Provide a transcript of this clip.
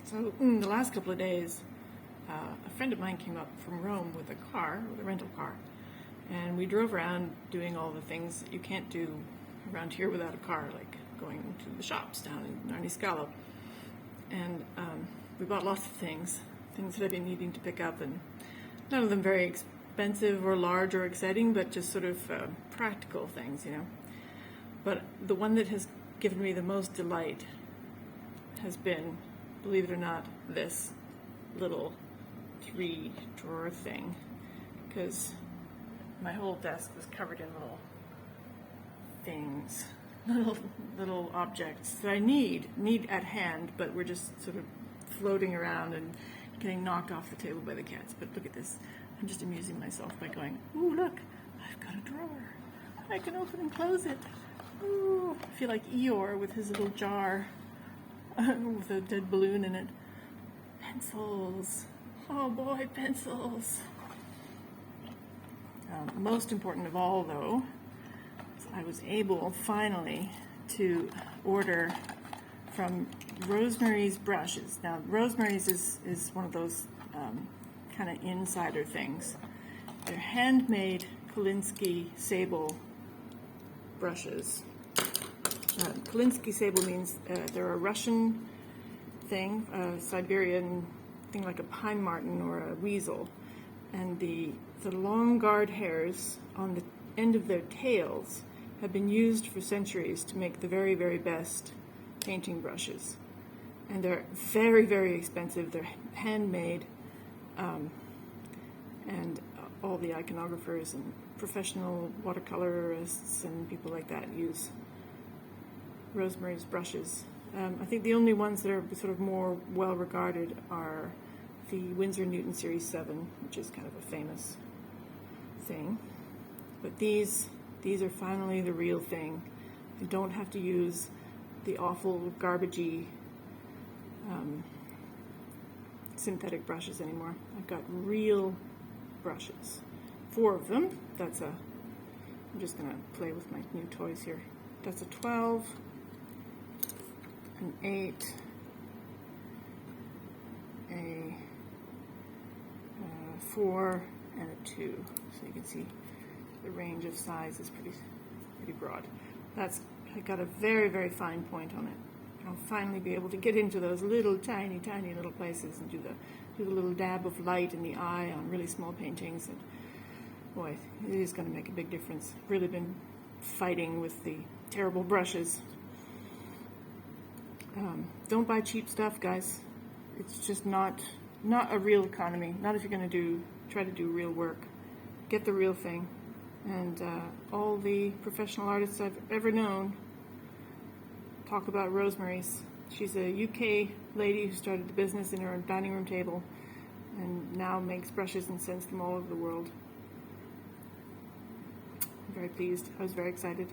So in the last couple of days, a friend of mine came up from Rome with a rental car, and we drove around doing all the things that you can't do around here without a car, like going to the shops down in Narni Scalo. And we bought lots of things that I've been needing to pick up, and none of them very expensive or large or exciting, but just sort of practical things, you know. But the one that has given me the most delight has been, believe it or not, this little 3-drawer thing, because my whole desk was covered in little things, little objects that I need at hand, but we're just sort of floating around and getting knocked off the table by the cats. But look at this. I'm just amusing myself by going, ooh, look, I've got a drawer. I can open and close it. Ooh, I feel like Eeyore with his little jar with a dead balloon in it. Pencils. Oh boy, pencils. Most important of all, though, is I was able finally to order from Rosemary's brushes. Now, Rosemary's is one of those kind of insider things. They're handmade Kolinsky sable brushes. Kolinsky sable means they're a Russian thing, a Siberian thing like a pine marten or a weasel, and the long guard hairs on the end of their tails have been used for centuries to make the very, very best painting brushes. And they're very, very expensive. They're handmade, and all the iconographers and professional watercolorists and people like that use Rosemary's brushes. I think the only ones that are sort of more well regarded are the Winsor Newton Series 7, which is kind of a famous thing. But these are finally the real thing. You don't have to use the awful garbagey synthetic brushes anymore. I've got real brushes. 4 of them. I'm just going to play with my new toys here. That's a 12, an 8, a 4, and a 2. So you can see the range of size is pretty broad. I got a very, very fine point on it. I'll finally be able to get into those little tiny little places and do the little dab of light in the eye on really small paintings. And boy, it is going to make a big difference. Really been fighting with the terrible brushes. Don't buy cheap stuff, guys. It's just not a real economy. Not if you're going to try to do real work. Get the real thing. And all the professional artists I've ever known talk about Rosemary's. She's a UK lady who started the business in her dining room table and now makes brushes and sends them all over the world. I'm very pleased. I was very excited.